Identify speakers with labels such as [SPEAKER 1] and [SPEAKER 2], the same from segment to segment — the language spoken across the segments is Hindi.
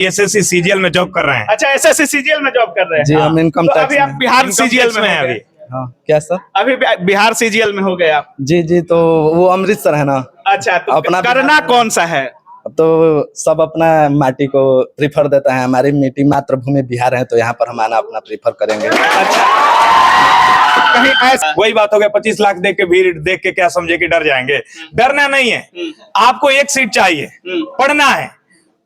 [SPEAKER 1] एसएससी सीजीएल में जॉब कर रहे हैं।
[SPEAKER 2] अच्छा, एसएससी सीजीएल में जॉब कर रहे हैं।
[SPEAKER 3] जी, हम इनकम
[SPEAKER 2] तो
[SPEAKER 3] टैक्स
[SPEAKER 2] अभी आप बिहार सीजीएल में हैं अभी?
[SPEAKER 3] हाँ, क्या सर?
[SPEAKER 2] अभी बिहार सीजीएल में हो गए आप?
[SPEAKER 3] जी जी, तो वो अमृतसर है ना।
[SPEAKER 2] अच्छा, तो
[SPEAKER 3] अपना
[SPEAKER 2] करना कौन सा है?
[SPEAKER 3] तो सब अपना माटी को प्रीफर देता है। हमारी मिट्टी मातृभूमि बिहार है, तो यहाँ पर हम आना अपना प्रीफर करेंगे।
[SPEAKER 2] अच्छा, कहीं ऐसा
[SPEAKER 1] वही बात हो गया, 25 लाख देख के भीड़ देख के क्या समझे कि डर जाएंगे। डरना नहीं है, आपको एक सीट चाहिए, पढ़ना है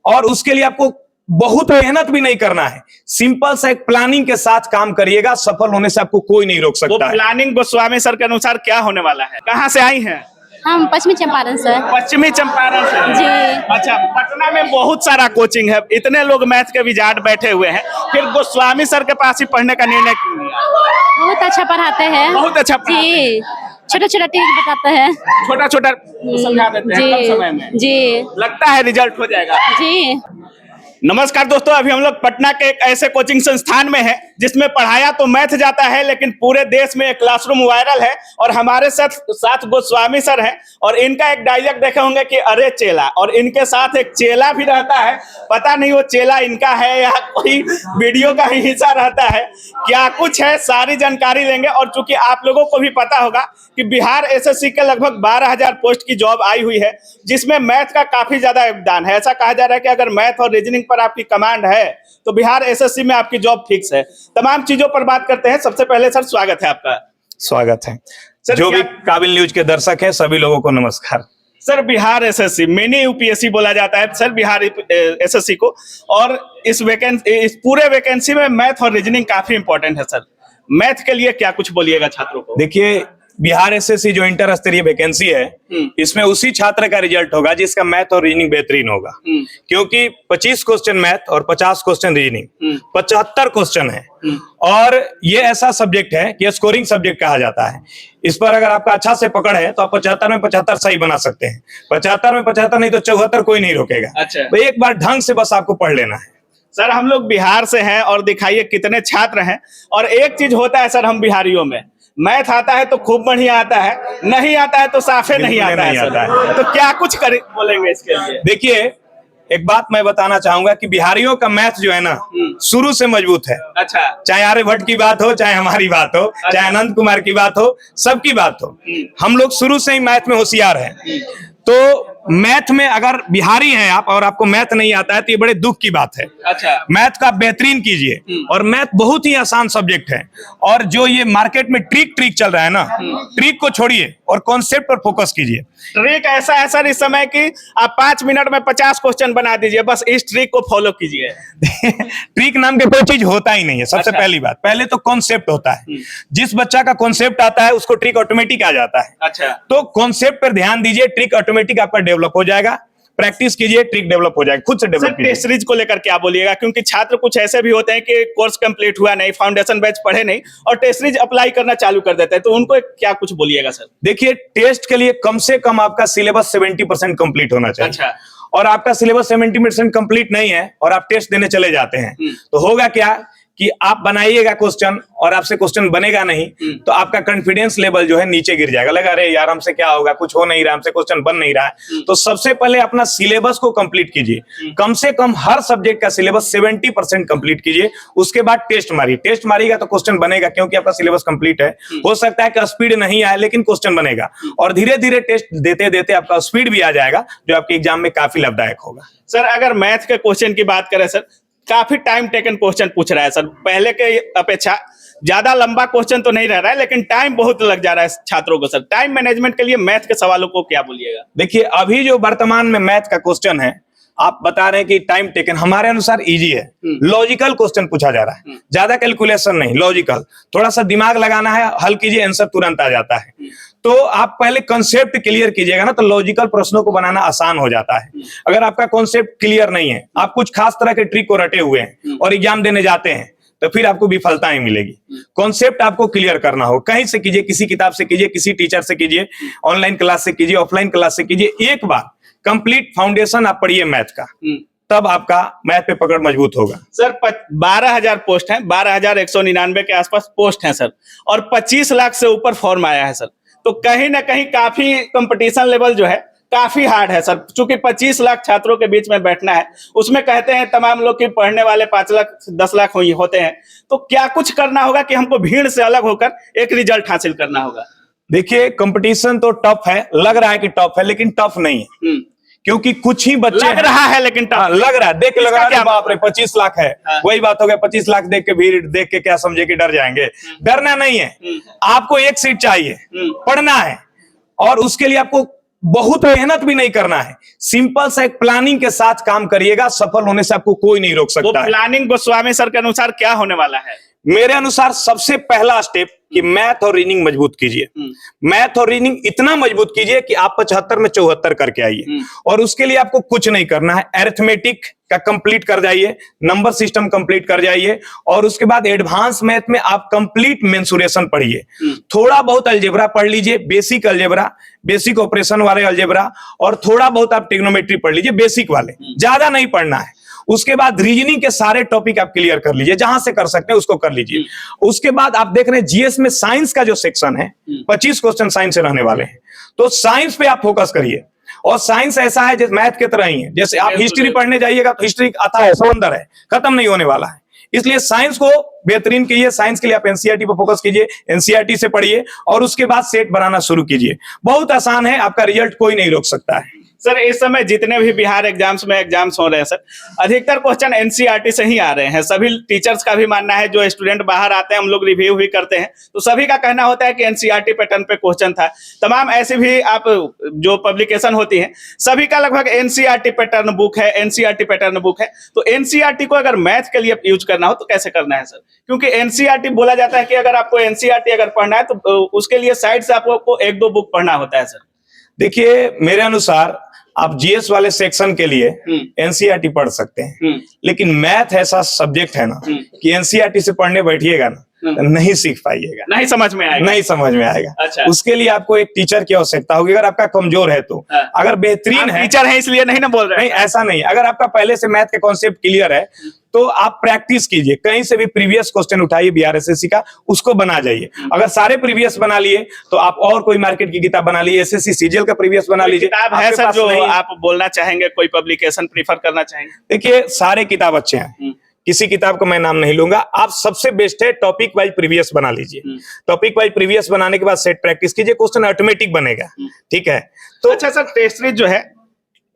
[SPEAKER 1] और उसके लिए आपको बहुत मेहनत भी नहीं करना है। सिंपल सा एक प्लानिंग के साथ काम करिएगा, सफल होने से आपको कोई नहीं रोक सकता है।
[SPEAKER 2] प्लानिंग गोस्वामी सर के अनुसार क्या होने वाला है? कहाँ से आई हैं?
[SPEAKER 4] हम पश्चिमी चंपारण से।
[SPEAKER 2] पश्चिमी चंपारण से
[SPEAKER 4] जी।
[SPEAKER 2] अच्छा, पटना में बहुत सारा कोचिंग है, इतने लोग मैथ के विजार्ड बैठे हुए हैं, फिर गोस्वामी सर के पास ही पढ़ने का निर्णय क्यों लिया?
[SPEAKER 4] बहुत अच्छा पढ़ाते हैं।
[SPEAKER 2] बहुत अच्छा पढ़ाते हैं।
[SPEAKER 4] जी, छोटा छोटा ट्रिक बताते हैं।
[SPEAKER 2] छोटा छोटा समझा देते हैं कम समय में।
[SPEAKER 4] जी
[SPEAKER 2] लगता है रिजल्ट हो जाएगा।
[SPEAKER 4] जी।
[SPEAKER 2] नमस्कार दोस्तों, अभी हम लोग पटना के एक ऐसे कोचिंग संस्थान में हैं जिसमें पढ़ाया तो मैथ जाता है, लेकिन पूरे देश में एक क्लासरूम वायरल है और हमारे साथ गोस्वामी सर हैं और इनका एक डायलॉग देखे होंगे कि अरे चेला, और इनके साथ एक चेला भी रहता है। पता नहीं वो चेला इनका है या कोई वीडियो का ही हिस्सा रहता है, क्या कुछ है, सारी जानकारी लेंगे। और चूंकि आप लोगों को भी पता होगा कि बिहार एसएससी के लगभग 12,000 पोस्ट की जॉब आई हुई है, जिसमें मैथ का काफी ज्यादा योगदान है। ऐसा कहा जा रहा है कि अगर मैथ और रीजनिंग पर आपकी कमांड है तो बिहार एसएससी में आपकी जॉब फिक्स है। तमाम चीजों पर बात करते हैं। सबसे पहले सर स्वागत है आपका।
[SPEAKER 1] स्वागत है
[SPEAKER 2] सर,
[SPEAKER 1] जो भी काबिल न्यूज के दर्शक हैं सभी लोगों को नमस्कार।
[SPEAKER 2] Sir, Bihar SSC mini UPSC बोला जाता है सर बिहार एसएससी को, और इस पूरे वैकेंसी में मैथ और रीजनिंग काफी इंपॉर्टेंट है। सर, मैथ के लिए क्या कुछ बोलिएगा छात्रों को?
[SPEAKER 1] देखिए, बिहार एसएससी जो इंटर स्तरीय वैकेंसी है, इसमें उसी छात्र का रिजल्ट होगा जिसका मैथ और रीजनिंग बेहतरीन होगा, क्योंकि 25 क्वेश्चन मैथ और 50 क्वेश्चन रीजनिंग, 75 क्वेश्चन है। और ये ऐसा सब्जेक्ट है कि स्कोरिंग सब्जेक्ट कहा जाता है। इस पर अगर आपका अच्छा से पकड़ है तो आप 75 में 75 सही बना सकते हैं। 75 में 75 नहीं तो 74 कोई नहीं रोकेगा।
[SPEAKER 2] अच्छा,
[SPEAKER 1] तो एक बार ढंग से बस आपको पढ़ लेना है।
[SPEAKER 2] सर, हम लोग बिहार से हैं और दिखाइए कितने छात्र हैं। और एक चीज होता है सर, हम बिहारियों में मैथ आता है तो खूब बढ़िया आता है, नहीं आता है तो साफे नहीं आता है। तो क्या कुछ बोलेंगे इसके लिए?
[SPEAKER 1] देखिए, एक बात मैं बताना चाहूंगा कि बिहारियों का मैथ जो है ना शुरू से मजबूत है।
[SPEAKER 2] अच्छा,
[SPEAKER 1] चाहे आर्यभट्ट की बात हो, चाहे हमारी बात हो, चाहे अनंत कुमार की बात हो, सबकी बात हो, हम लोग शुरू से ही मैथ में होशियार हैं। तो मैथ में अगर बिहारी हैं आप और आपको मैथ नहीं आता है तो ये बड़े दुख की बात है।
[SPEAKER 2] अच्छा,
[SPEAKER 1] मैथ का बेहतरीन कीजिए। और मैथ बहुत ही आसान सब्जेक्ट है। और जो ये मार्केट में ट्रिक चल रहा है ना, ट्रिक को छोड़िए और कॉन्सेप्ट पर फोकस कीजिए।
[SPEAKER 2] ट्रिक ऐसा है सर इस समय कि आप 5 मिनट में 50 क्वेश्चन बना दीजिए, बस इस ट्रिक को फॉलो कीजिए।
[SPEAKER 1] ट्रिक नाम के कोई चीज होता ही नहीं है। सबसे पहली बात, पहले तो कॉन्सेप्ट होता है। जिस बच्चा का कॉन्सेप्ट आता है उसको ट्रिक ऑटोमेटिक आ जाता है।
[SPEAKER 2] अच्छा,
[SPEAKER 1] तो कॉन्सेप्ट पर ध्यान दीजिए, ट्रिक ऑटोमेटिक आपका डेवलप हो जाएगा। प्रैक्टिस कीजिए, ट्रिक डेवलप हो जाएगा, खुद से डेवलप कीजिए।
[SPEAKER 2] टेस्ट सीरीज को लेकर क्या बोलिएगा? क्योंकि छात्र कुछ ऐसे भी होते हैं कि कोर्स कंप्लीट हुआ नहीं, फाउंडेशन बैच पढ़े नहीं और टेस्ट सीरीज अप्लाई करना चालू कर देते हैं, तो उनको क्या कुछ बोलिएगा सर?
[SPEAKER 1] देखिए, टेस्ट के लिए कम से कम आपका सिलेबस 70% कंप्लीट होना चाहिए।
[SPEAKER 2] अच्छा,
[SPEAKER 1] और आपका सिलेबस 70% कंप्लीट नहीं है और आप टेस्ट देने चले जाते हैं तो होगा क्या कि आप बनाइएगा क्वेश्चन और आपसे क्वेश्चन बनेगा नहीं, तो आपका कॉन्फिडेंस लेवल जो है नीचे गिर जाएगा। लगा अरे यार हमसे क्या होगा, कुछ हो नहीं रहा, हमसे क्वेश्चन बन नहीं रहा है। तो सबसे पहले अपना सिलेबस को कंप्लीट कीजिए। कम से कम हर सब्जेक्ट का सिलेबस 70% कंप्लीट कीजिए। उसके बाद टेस्ट मारिए। टेस्ट मारिएगा तो क्वेश्चन बनेगा, क्योंकि आपका सिलेबस कंप्लीट है। हो सकता है कि स्पीड नहीं आए लेकिन क्वेश्चन बनेगा। और धीरे धीरे टेस्ट देते देते आपका स्पीड भी आ जाएगा, जो आपके एग्जाम में काफी लाभदायक होगा।
[SPEAKER 2] सर, अगर मैथ के क्वेश्चन की बात करें सर, काफी टाइम टेकन क्वेश्चन पूछ रहा है सर, पहले के अपेक्षा ज्यादा लंबा क्वेश्चन तो नहीं रह रहा है, लेकिन टाइम बहुत लग जा रहा है छात्रों को। सर, टाइम मैनेजमेंट के लिए मैथ के सवालों को क्या बोलिएगा?
[SPEAKER 1] देखिए, अभी जो वर्तमान में मैथ का क्वेश्चन है, आप बता रहे हैं कि टाइम टेकन हमारे अनुसार इजी है। लॉजिकल क्वेश्चन पूछा जा रहा है, ज्यादा कैलकुलेशन नहीं, लॉजिकल। थोड़ा सा दिमाग लगाना है, हल कीजिए, आंसर तुरंत आ जाता है। तो आप पहले कॉन्सेप्ट क्लियर कीजिएगा ना, तो लॉजिकल प्रश्नों को बनाना आसान हो जाता है। अगर आपका कॉन्सेप्ट क्लियर नहीं है, आप कुछ खास तरह के ट्रिक को रटे हुए हैं और एग्जाम देने जाते हैं, तो फिर आपको विफलताएं मिलेगी। कॉन्सेप्ट आपको क्लियर करना हो, कहीं से कीजिए, किसी किताब से कीजिए, किसी टीचर से कीजिए, ऑनलाइन क्लास से कीजिए, ऑफलाइन क्लास से कीजिए। एक बार कंप्लीट फाउंडेशन आप पढ़िए मैथ का, तब आपका मैथ पे पकड़ मजबूत होगा।
[SPEAKER 2] सर, 12,000 पोस्ट हैं, 12,199 के आसपास पोस्ट हैं सर, और 25 लाख से ऊपर फॉर्म आया है सर। तो कहीं ना कहीं काफी कंपटीशन लेवल जो है काफी हार्ड है सर, चूंकि 25 लाख छात्रों के बीच में बैठना है। उसमें कहते हैं तमाम लोग कि पढ़ने वाले 5 लाख 10 लाख होते हैं, तो क्या कुछ करना होगा कि हमको भीड़ से अलग होकर एक रिजल्ट हासिल करना होगा?
[SPEAKER 1] देखिए, कंपटीशन तो टफ है, लग रहा है कि टफ है, लेकिन टफ नहीं है। क्योंकि कुछ ही बच्चे
[SPEAKER 2] लग रहा है लेकिन टफ
[SPEAKER 1] लग रहा है, देख के लग रहा है बाप रे 25 लाख है।
[SPEAKER 2] हाँ।
[SPEAKER 1] वही बात हो गया, 25 लाख देख के भीड़ देख के क्या समझे कि डर जाएंगे। डरना नहीं है, आपको एक सीट चाहिए, पढ़ना है, और उसके लिए आपको बहुत मेहनत भी नहीं करना है। सिंपल सा एक प्लानिंग के साथ काम करिएगा, सफल होने से आपको कोई नहीं रोक
[SPEAKER 2] वो
[SPEAKER 1] सकता है।
[SPEAKER 2] प्लानिंग गोस्वामी सर के अनुसार क्या होने वाला है?
[SPEAKER 1] मेरे अनुसार सबसे पहला स्टेप कि मैथ और रीडिंग मजबूत कीजिए। मैथ और रीडिंग इतना मजबूत कीजिए कि आप 75 में 74 करके आइए, और उसके लिए आपको कुछ नहीं करना है। अरिथमेटिक का कंप्लीट कर जाइए, नंबर सिस्टम कंप्लीट कर जाइए, और उसके बाद एडवांस मैथ में आप कंप्लीट मेंसुरेशन पढ़िए। थोड़ा बहुत अलजेब्रा पढ़ लीजिए, बेसिक अलजेब्रा, बेसिक ऑपरेशन वाले अलजेब्रा, और थोड़ा बहुत आप ट्रिग्नोमेट्री पढ़ लीजिए, बेसिक वाले, ज्यादा नहीं पढ़ना है। उसके बाद रीजनिंग के सारे टॉपिक आप क्लियर कर लीजिए, जहां से कर सकते हैं उसको कर लीजिए। उसके बाद आप देख रहे हैं जीएस में साइंस का जो सेक्शन है, 25 क्वेश्चन साइंस से रहने वाले हैं, तो साइंस पे आप फोकस करिए। और साइंस ऐसा है जैसे मैथ की तरह ही है, जैसे आप हिस्ट्री पढ़ने जाइएगा तो हिस्ट्री अथाह है, समंदर है, खत्म नहीं होने वाला है। इसलिए साइंस को बेहतरीन कीजिए। साइंस के लिए आप एनसीईआरटी पर फोकस कीजिए, एनसीईआरटी से पढ़िए, और उसके बाद सेट बनाना शुरू कीजिए। बहुत आसान है, आपका रिजल्ट कोई नहीं रोक सकता है।
[SPEAKER 2] सर, इस समय जितने भी बिहार एग्जाम्स में एग्जाम्स हो रहे हैं सर, अधिकतर क्वेश्चन एनसीईआरटी से ही आ रहे हैं। सभी टीचर्स का भी मानना है, जो स्टूडेंट बाहर आते हैं, हम लोग रिव्यू भी करते हैं, तो सभी का कहना होता है कि एनसीईआरटी पैटर्न पे क्वेश्चन था। तमाम ऐसे भी आप जो पब्लिकेशन होती है, सभी का लगभग एनसीईआरटी पैटर्न बुक है, एनसीईआरटी पैटर्न बुक है। तो एनसीईआरटी को अगर मैथ के लिए यूज करना हो तो कैसे करना है सर? क्योंकि एनसीईआरटी बोला जाता है कि अगर आपको एनसीईआरटी अगर पढ़ना है तो उसके लिए साइड से आपको 1-2 बुक पढ़ना होता है सर।
[SPEAKER 1] देखिए, मेरे अनुसार आप जीएस वाले सेक्शन के लिए एनसीईआरटी पढ़ सकते हैं, लेकिन मैथ ऐसा सब्जेक्ट है ना कि एनसीईआरटी से पढ़ने बैठिएगा ना तो नहीं सीख पाइएगा,
[SPEAKER 2] नहीं समझ में आएगा,
[SPEAKER 1] नहीं समझ में आएगा।
[SPEAKER 2] अच्छा।
[SPEAKER 1] उसके लिए आपको एक टीचर की आवश्यकता होगी, अगर आपका कमजोर है तो। अगर बेहतरीन है,
[SPEAKER 2] टीचर है इसलिए नहीं ना बोल रहे
[SPEAKER 1] नहीं, ऐसा नहीं। अगर आपका पहले से मैथ के कॉन्सेप्ट क्लियर है तो आप प्रैक्टिस कीजिए, कहीं से भी प्रीवियस क्वेश्चन उठाइए बिहार एसएससी का, उसको बना जाइए। अगर सारे प्रीवियस बना लिए तो आप और कोई मार्केट की किताब बना लीजिए, एसएससी सीजीएल का प्रीवियस बना लीजिए।
[SPEAKER 2] किताब है
[SPEAKER 1] आपके
[SPEAKER 2] सर
[SPEAKER 1] पास
[SPEAKER 2] जो
[SPEAKER 1] नहीं।
[SPEAKER 2] आप बोलना चाहेंगे, कोई पब्लिकेशन प्रीफर करना चाहेंगे?
[SPEAKER 1] देखिए, सारे किताब अच्छे हैं, किसी किताब का मैं नाम नहीं लूंगा। आप सबसे बेस्ट है टॉपिक वाइज प्रीवियस बना लीजिए। टॉपिक वाइज प्रीवियस बनाने के बाद सेट प्रैक्टिस कीजिए, क्वेश्चन ऑटोमेटिक बनेगा। ठीक है, तो
[SPEAKER 2] अच्छा सर, टेस्ट सीरीज जो है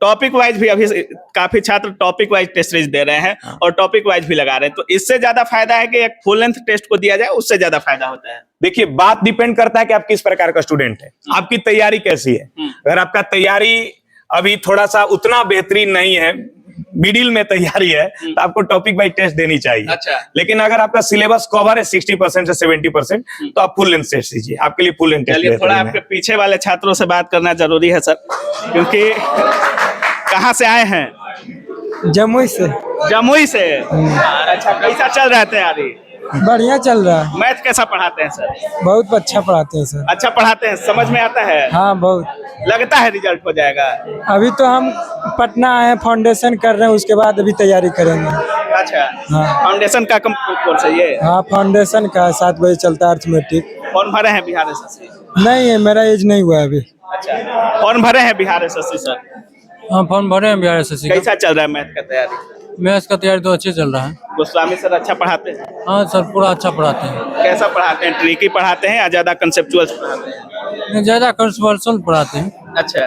[SPEAKER 2] टॉपिक वाइज भी अभी काफी छात्र टॉपिक वाइज टेस्ट सीरीज दे रहे हैं और टॉपिक वाइज भी लगा रहे हैं, तो इससे ज्यादा फायदा है कि एक फुल लेंथ टेस्ट को दिया जाए, उससे ज्यादा फायदा होता है?
[SPEAKER 1] देखिए, बात डिपेंड करता है कि आप किस प्रकार का स्टूडेंट है, आपकी तैयारी कैसी है। अगर आपका तैयारी अभी थोड़ा सा उतना बेहतरीन नहीं है, मिडिल में तैयारी है, तो आपको टॉपिक वाइज टेस्ट देनी चाहिए।
[SPEAKER 2] अच्छा।
[SPEAKER 1] लेकिन अगर आपका सिलेबस कवर है 60% से 70%, तो आप फुल लेंथ टेस्ट दीजिए, आपके लिए फुल लेंथ टेस्ट।
[SPEAKER 2] चलिए, थोड़ा आपके पीछे वाले छात्रों से बात करना जरूरी है सर, क्योंकि कहाँ से आए हैं?
[SPEAKER 5] जमुई से।
[SPEAKER 2] जमुई से। अच्छा, कैसा चल रहा है तैयारी?
[SPEAKER 5] बढ़िया चल रहा है।
[SPEAKER 2] मैथ कैसा पढ़ाते हैं सर?
[SPEAKER 5] बहुत अच्छा पढ़ाते हैं सर।
[SPEAKER 2] अच्छा पढ़ाते हैं, समझ में आता है?
[SPEAKER 5] हाँ, बहुत।
[SPEAKER 2] लगता है रिजल्ट हो जाएगा?
[SPEAKER 5] अभी तो हम पटना आए, फाउंडेशन कर रहे हैं, उसके बाद अभी तैयारी करेंगे।
[SPEAKER 2] अच्छा।
[SPEAKER 5] हाँ।
[SPEAKER 2] फाउंडेशन का कोर्स है ये?
[SPEAKER 5] हाँ, फाउंडेशन का 7 बजे चलता है, अर्थमेटिक।
[SPEAKER 2] फॉर्म भरे हैं बिहार एसएससी?
[SPEAKER 5] नहीं है, मेरा एज नहीं हुआ है अभी।
[SPEAKER 2] अच्छा, फॉर्म भरे हैं बिहार एसएससी सर?
[SPEAKER 6] हाँ, फॉर्म भरे हैं बिहार एसएससी का।
[SPEAKER 2] कैसा चल रहा है मैथ का तैयारी?
[SPEAKER 6] मैथ्स का तैयारी तो अच्छी चल रहा है।
[SPEAKER 2] गोस्वामी सर अच्छा पढ़ाते हैं?
[SPEAKER 6] हाँ सर, पूरा अच्छा पढ़ाते हैं।
[SPEAKER 2] कैसा पढ़ाते हैं? ट्रिकी पढ़ाते हैं या ज्यादा कंसेप्चुअल पढ़ाते हैं?
[SPEAKER 6] ज्यादा कंसेप्चुअल पढ़ाते हैं।
[SPEAKER 2] अच्छा।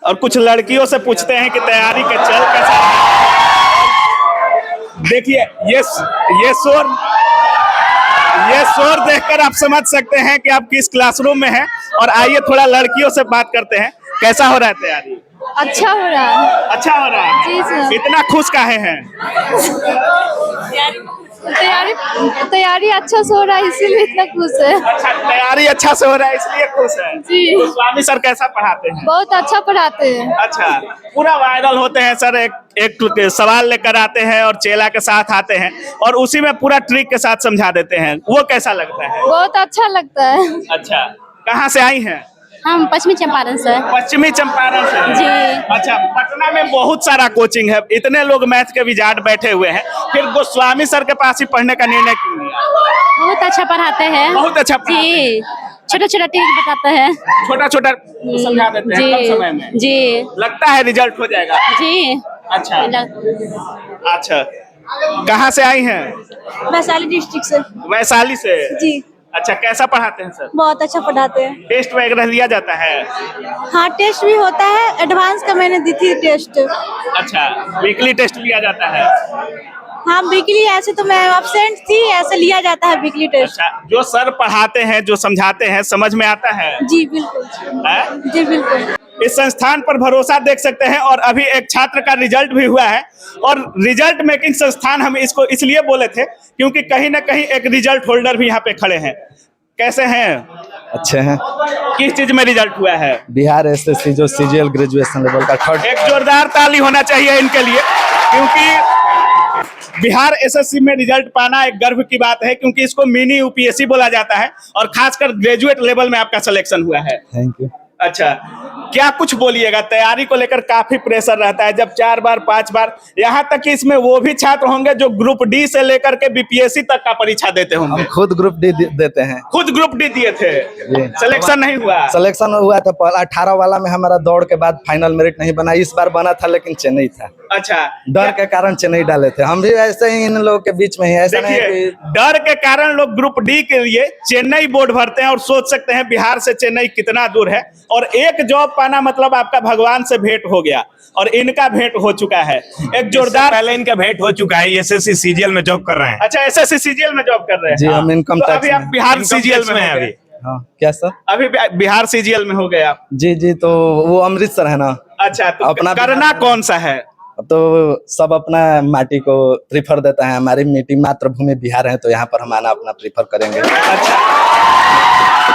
[SPEAKER 2] और कुछ लड़कियों से पूछते हैं कि तैयारी का चल कैसा है। देखिए, ये शोर देखकर आप समझ सकते हैं कि आप किस क्लासरूम में हैं। और आइए थोड़ा लड़कियों से बात करते हैं, कैसा हो रहा है तैयारी?
[SPEAKER 4] अच्छा हो रहा है।
[SPEAKER 2] अच्छा हो रहा है?
[SPEAKER 4] जी सर।
[SPEAKER 2] इतना खुश काहे हैं?
[SPEAKER 4] तैयारी अच्छा से हो रहा है, इसीलिए इतना खुश है।
[SPEAKER 2] अच्छा, तैयारी अच्छा से हो रहा है इसलिए खुश है।
[SPEAKER 4] जी।
[SPEAKER 2] गोस्वामी सर कैसा पढ़ाते हैं?
[SPEAKER 4] बहुत अच्छा पढ़ाते हैं।
[SPEAKER 2] अच्छा, पूरा वायरल होते हैं सर, एक सवाल लेकर आते हैं और चेला के साथ आते हैं और उसी में पूरा ट्रिक के साथ समझा देते हैं, वो कैसा लगता है?
[SPEAKER 4] बहुत अच्छा लगता है।
[SPEAKER 2] अच्छा, कहाँ से आई हैं?
[SPEAKER 4] हम पश्चिमी चंपारण से।
[SPEAKER 2] पश्चिमी चंपारण से?
[SPEAKER 4] जी।
[SPEAKER 2] अच्छा, पटना में बहुत सारा कोचिंग है, इतने लोग मैथ के विजार्ड बैठे हुए हैं, फिर गोस्वामी सर के पास ही पढ़ने का निर्णय क्यों लिया?
[SPEAKER 4] बहुत अच्छा पढ़ाते हैं।
[SPEAKER 2] बहुत अच्छा पढ़ाते हैं।
[SPEAKER 4] जी। छोटा छोटा टिक बताता है।
[SPEAKER 2] छोटा छोटा समझा देते हैं कम समय में।
[SPEAKER 4] जी
[SPEAKER 2] लगता है रिजल्ट हो जाएगा।
[SPEAKER 4] जी।
[SPEAKER 2] अच्छा अच्छा, कहाँ से आई हैं?
[SPEAKER 4] वैशाली डिस्ट्रिक्ट से।
[SPEAKER 2] वैशाली से।
[SPEAKER 4] जी।
[SPEAKER 2] अच्छा, कैसा पढ़ाते हैं सर?
[SPEAKER 4] बहुत अच्छा पढ़ाते हैं।
[SPEAKER 2] टेस्ट वगैरह लिया जाता है?
[SPEAKER 4] हाँ टेस्ट भी होता है, एडवांस का मैंने दी थी टेस्ट।
[SPEAKER 2] अच्छा, वीकली टेस्ट लिया जाता है?
[SPEAKER 4] हाँ वीकली, ऐसे तो मैं एब्सेंट थी, ऐसे लिया जाता है वीकली टेस्ट।
[SPEAKER 2] अच्छा, जो सर पढ़ाते हैं, जो समझाते हैं, समझ में आता है?
[SPEAKER 4] जी बिल्कुल।
[SPEAKER 2] है?
[SPEAKER 4] जी बिल्कुल।
[SPEAKER 2] इस संस्थान पर भरोसा देख सकते हैं। और अभी एक छात्र का रिजल्ट भी हुआ है, और रिजल्ट मेकिंग संस्थान हम इसको इसलिए बोले थे क्योंकि कहीं ना कहीं एक रिजल्ट होल्डर भी यहाँ पे खड़े हैं। कैसे हैं?
[SPEAKER 3] अच्छे हैं।
[SPEAKER 2] किस चीज में रिजल्ट हुआ है?
[SPEAKER 3] बिहार एसएससी जो सीजीएल ग्रेजुएशन लेवल का थर्ड।
[SPEAKER 2] एक जोरदार ताली होना चाहिए इनके लिए, क्योंकि बिहार एसएससी में रिजल्ट पाना एक गर्व की बात है, क्योंकि इसको मिनी यूपीएससी बोला जाता है, और खासकर ग्रेजुएट लेवल में आपका सिलेक्शन हुआ है।
[SPEAKER 3] Thank you.
[SPEAKER 2] अच्छा, क्या कुछ बोलिएगा? तैयारी को लेकर काफी प्रेशर रहता है, जब 4 बार 5 बार, यहाँ तक कि इसमें वो भी छात्र होंगे जो ग्रुप डी से लेकर के बीपीएससी तक का परीक्षा देते होंगे।
[SPEAKER 3] हम खुद ग्रुप डी देते हैं।
[SPEAKER 2] खुद ग्रुप डी दिए थे?
[SPEAKER 3] जी।
[SPEAKER 2] सिलेक्शन नहीं हुआ?
[SPEAKER 3] सिलेक्शन हुआ था, 18 वाला में हमारा दौड़ के बाद फाइनल मेरिट नहीं बना। इस बार बना था लेकिन चेन्नई था।
[SPEAKER 2] अच्छा,
[SPEAKER 3] डर के कारण चेन्नई डाले थे। हम भी ऐसे ही इन लोगों के बीच में ही, ऐसा नहीं
[SPEAKER 2] देखिए,
[SPEAKER 3] कि
[SPEAKER 2] डर के कारण लोग ग्रुप डी के लिए चेन्नई बोर्ड भरते हैं, और सोच सकते हैं बिहार से चेन्नई कितना दूर है। और एक जॉब पाना मतलब आपका भगवान से भेंट हो गया, और इनका भेंट हो चुका है। एक जोरदार,
[SPEAKER 1] पहले इनका भेंट हो चुका है, एसएससी सीजीएल में जॉब कर रहे हैं।
[SPEAKER 2] अच्छा एसएससी सीजीएल में जॉब कर रहे हैं?
[SPEAKER 3] जी, हम इनकम
[SPEAKER 2] तो
[SPEAKER 3] टैक्स
[SPEAKER 2] अभी आप
[SPEAKER 3] में।
[SPEAKER 2] बिहार
[SPEAKER 1] इनकम
[SPEAKER 2] सीजीएल
[SPEAKER 1] टैक्स
[SPEAKER 2] में
[SPEAKER 1] है
[SPEAKER 2] हैं
[SPEAKER 1] अभी।
[SPEAKER 2] अभी?
[SPEAKER 3] हाँ क्या सर?
[SPEAKER 2] अभी बिहार सीजीएल में हो गए आप?
[SPEAKER 3] जी जी, तो वो अमृतसर है ना।
[SPEAKER 2] अच्छा, तो
[SPEAKER 3] अपना
[SPEAKER 2] करना कौन सा है?
[SPEAKER 3] अब तो सब अपना माटी को प्रीफर देता है। हमारी मिट्टी मातृभूमि बिहार है, तो यहाँ पर हम आना अपना प्रीफर करेंगे।
[SPEAKER 2] अच्छा,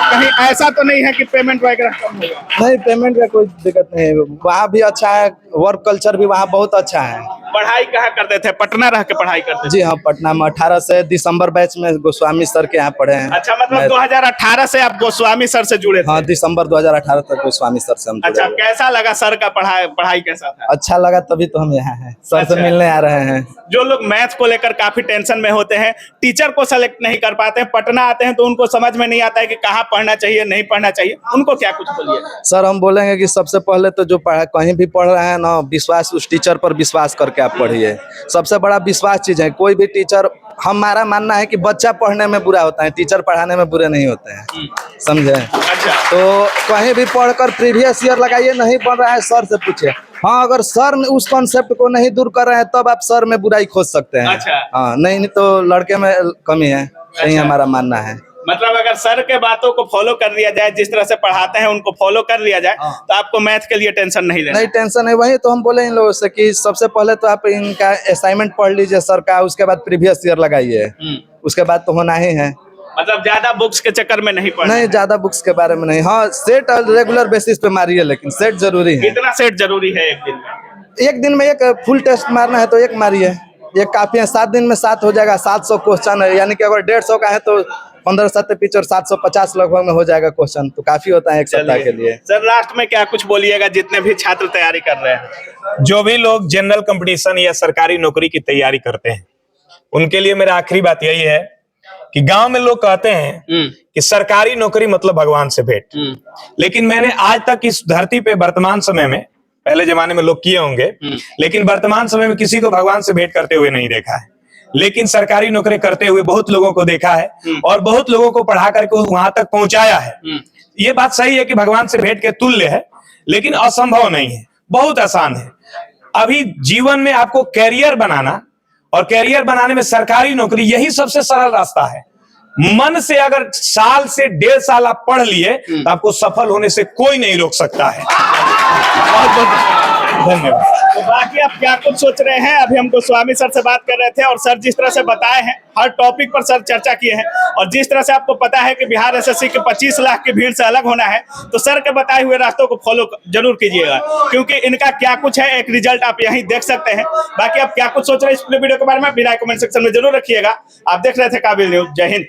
[SPEAKER 2] कहीं ऐसा तो नहीं है कि पेमेंट वगैरह कम होगा?
[SPEAKER 3] नहीं, पेमेंट का कोई दिक्कत नहीं है। वहाँ भी अच्छा है, वर्क कल्चर भी वहाँ बहुत अच्छा है।
[SPEAKER 2] पढ़ाई कहाँ करते थे? पटना रह के पढ़ाई करते थे?
[SPEAKER 3] जी हाँ, पटना में 18 से दिसंबर बैच में गोस्वामी सर के यहाँ पढ़े हैं।
[SPEAKER 2] अच्छा, मतलब 2018 से आप गोस्वामी सर से जुड़े थे?
[SPEAKER 3] हाँ, दिसंबर 2018 तक गोस्वामी सर से हम जुड़े
[SPEAKER 2] अच्छा,
[SPEAKER 3] हुए।
[SPEAKER 2] कैसा लगा सर का पढ़ाई कैसा था?
[SPEAKER 3] अच्छा लगा, तभी तो हम यहाँ हैं, सर से
[SPEAKER 2] अच्छा।
[SPEAKER 3] मिलने आ रहे हैं।
[SPEAKER 2] जो लोग मैथ को लेकर काफी टेंशन में होते हैं, टीचर को सेलेक्ट नहीं कर पाते हैं, पटना आते हैं तो उनको समझ में नहीं आता है कि कहाँ पढ़ना चाहिए नहीं पढ़ना चाहिए, उनको क्या कुछ बोलिए?
[SPEAKER 3] सर हम बोलेंगे कि सबसे पहले तो जो कहीं भी पढ़ रहे हैं ना, विश्वास, उस टीचर पर विश्वास करके आप पढ़िए। सबसे बड़ा विश्वास चीज है। कोई भी टीचर, हमारा मानना है कि बच्चा पढ़ने में बुरा होता है, टीचर पढ़ाने में बुरे नहीं होते हैं, समझे?
[SPEAKER 2] अच्छा,
[SPEAKER 3] तो कहीं भी पढ़कर प्रीवियस ईयर लगाइए, नहीं पढ़ रहा है सर से पूछिए। हाँ, अगर सर उस कॉन्सेप्ट को नहीं दूर कर रहे हैं तब आप सर में बुराई खोज सकते हैं।
[SPEAKER 2] अच्छा।
[SPEAKER 3] हाँ, नहीं तो लड़के में कमी है, यही
[SPEAKER 2] अच्छा।
[SPEAKER 3] हमारा मानना है।
[SPEAKER 2] मतलब अगर सर के बातों को फॉलो कर लिया जाए, जिस तरह से पढ़ाते हैं उनको फॉलो कर लिया जाए, तो आपको मैथ के लिए टेंशन नहीं लेना?
[SPEAKER 3] नहीं, टेंशन है। वही तो हम बोले इन लोगों से कि सबसे पहले तो आप इनका असाइनमेंट पढ़ लीजिए सर का, उसके बाद प्रीवियस ईयर लगाइए, उसके बाद तो होना ही है।
[SPEAKER 2] मतलब ज्यादा बुक्स के चक्कर में नहीं पढ़ना?
[SPEAKER 3] नहीं, ज्यादा बुक्स के बारे में नहीं। हाँ, सेट रेगुलर बेसिस पे मारिए, लेकिन सेट जरूरी है।
[SPEAKER 2] कितना सेट जरूरी है एक दिन में?
[SPEAKER 3] एक दिन में एक फुल टेस्ट मारना है तो एक मारिए, ये काफी है। 7 दिन में 7 हो जाएगा। 700 क्वेश्चन है, यानी कि अगर 150 का है तो 15 7 पिच और 750 लगभग में हो जाएगा क्वेश्चन, तो काफी होता है एक सप्ताह के लिए।
[SPEAKER 2] सर लास्ट में क्या कुछ बोलिएगा जितने भी छात्र तैयारी कर रहे हैं?
[SPEAKER 1] जो भी लोग जनरल कंपटीशन या सरकारी नौकरी की तैयारी करते हैं, उनके लिए मेरा आखिरी बात यही है कि गांव में लोग कहते हैं कि सरकारी नौकरी मतलब भगवान से भेंट। लेकिन मैंने आज तक इस धरती पे वर्तमान समय में, पहले जमाने में लोग किए होंगे, लेकिन वर्तमान समय में किसी को भगवान से भेंट करते हुए नहीं देखा है। लेकिन सरकारी नौकरी करते हुए बहुत लोगों को देखा है, और बहुत लोगों को पढ़ा करके वहां तक पहुंचाया है। ये बात सही है कि भगवान से भेंट के तुल्य है, लेकिन असंभव नहीं है, बहुत आसान है। अभी जीवन में आपको कैरियर बनाना, और कैरियर बनाने में सरकारी नौकरी यही सबसे सरल रास्ता है। मन से अगर साल से 1.5 साल आप पढ़ लिए तो आपको सफल होने से कोई नहीं रोक सकता है। बहुत बहुत धन्यवाद।
[SPEAKER 2] तो बाकी आप क्या कुछ सोच रहे हैं? अभी हम गोस्वामी सर से बात कर रहे थे, और सर जिस तरह से बताए हैं, हर टॉपिक पर सर चर्चा किए हैं, और जिस तरह से आपको पता है कि बिहार एसएससी के 25 लाख की भीड़ से अलग होना है, तो सर के बताए हुए रास्तों को फॉलो जरूर कीजिएगा, क्योंकि इनका क्या कुछ है एक रिजल्ट आप यहीं देख सकते हैं। बाकी आप क्या कुछ सोच रहे हैं इस वीडियो के बारे में, बिना कमेंट सेक्शन में जरूर रखिएगा। आप देख रहे थे काबिल न्यूज। जय हिंद।